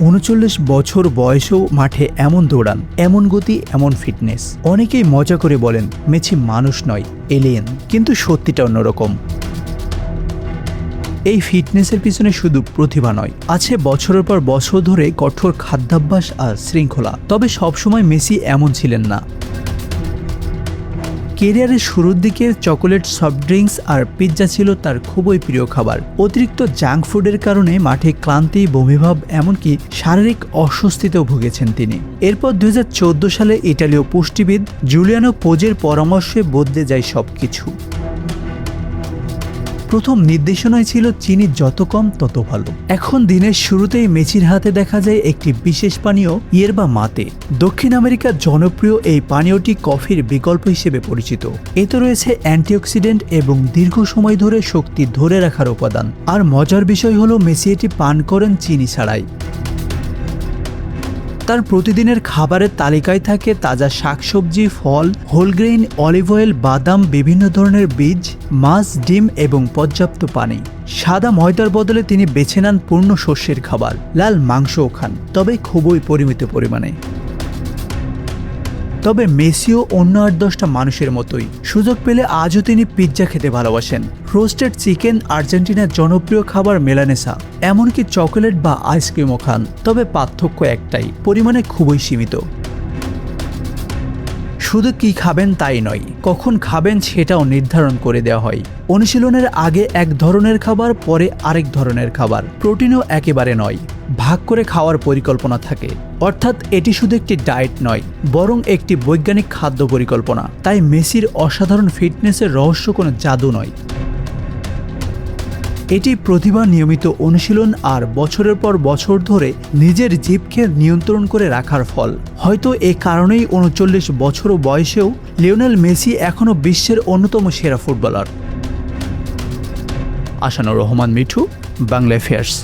৩৯ বছর বয়সেও মাঠে এমন দৌড়ান, এমন গতি, এমন ফিটনেস। অনেকেই মজা করে বলেন মেসি মানুষ নয়, এলিয়েন। কিন্তু সত্যিটা অন্যরকম। এই ফিটনেসের পিছনে শুধু প্রতিভা নয়, আছে বছরের পর বছর ধরে কঠোর খাদ্যাভ্যাস আর শৃঙ্খলা। তবে সবসময় মেসি এমন ছিলেন না। কেরিয়ারের শুরুর দিকে চকোলেট, সফট ড্রিঙ্কস আর পিৎজা ছিল তার খুবই প্রিয় খাবার। অতিরিক্ত জাঙ্ক ফুডের কারণে মাঠে ক্লান্তি, বমিভাব, এমনকি শারীরিক অস্বস্তিতেও ভুগেছেন তিনি। এরপর 2014 সালে ইটালীয় পুষ্টিবিদ জুলিয়ানো পোজের পরামর্শে বদলে যায় সবকিছু। প্রথম নির্দেশনায় ছিল চিনি যত কম তত ভালো। এখন দিনের শুরুতেই মেসির হাতে দেখা যায় একটি বিশেষ পানীয়, ইয়েরবা মাতে। দক্ষিণ আমেরিকার জনপ্রিয় এই পানীয়টি কফির বিকল্প হিসেবে পরিচিত। এতে রয়েছে অ্যান্টিঅক্সিডেন্ট এবং দীর্ঘ সময় ধরে শক্তি ধরে রাখার উপাদান। আর মজার বিষয় হলো মেসি এটি পান করেন চিনি ছাড়াই। তার প্রতিদিনের খাবারের তালিকায় থাকে তাজা শাকসবজি, ফল, হোলগ্রেইন, অলিভ অয়েল, বাদাম, বিভিন্ন ধরনের বীজ, মাছ, ডিম এবং পর্যাপ্ত পানি। সাদা ময়দার বদলে তিনি বেছে নেন পূর্ণ শস্যের খাবার। লাল মাংসও খান, তবে খুবই পরিমিত পরিমাণে। তবে মেসিও অন্য 8-10টা মানুষের মতোই। সুযোগ পেলে আজও তিনি পিৎজা খেতে ভালোবাসেন, রোস্টেড চিকেন, আর্জেন্টিনার জনপ্রিয় খাবার মেলানেসা, এমনকি চকোলেট বা আইসক্রিমও খান। তবে পার্থক্য একটাই, পরিমাণে খুবই সীমিত। শুধু কি খাবেন তাই নয়, কখন খাবেন সেটাও নির্ধারণ করে দেওয়া হয়। অনুশীলনের আগে এক ধরনের খাবার, পরে আরেক ধরনের খাবার। প্রোটিনও একেবারে নয়, ভাগ করে খাওয়ার পরিকল্পনা থাকে। অর্থাৎ এটি শুধু একটি ডায়েট নয়, বরং একটি বৈজ্ঞানিক খাদ্য পরিকল্পনা। তাই মেসির অসাধারণ ফিটনেসের রহস্য কোনো জাদু নয়, এটি প্রতিভা, নিয়মিত অনুশীলন আর বছরের পর বছর ধরে নিজের জিভকে নিয়ন্ত্রণ করে রাখার ফল। হয়তো এ কারণেই 39 বছর বয়সেও লিওনেল মেসি এখনও বিশ্বের অন্যতম সেরা ফুটবলার। আশানুর রহমান মিঠু, বাংলা অ্যাফেয়ার্স।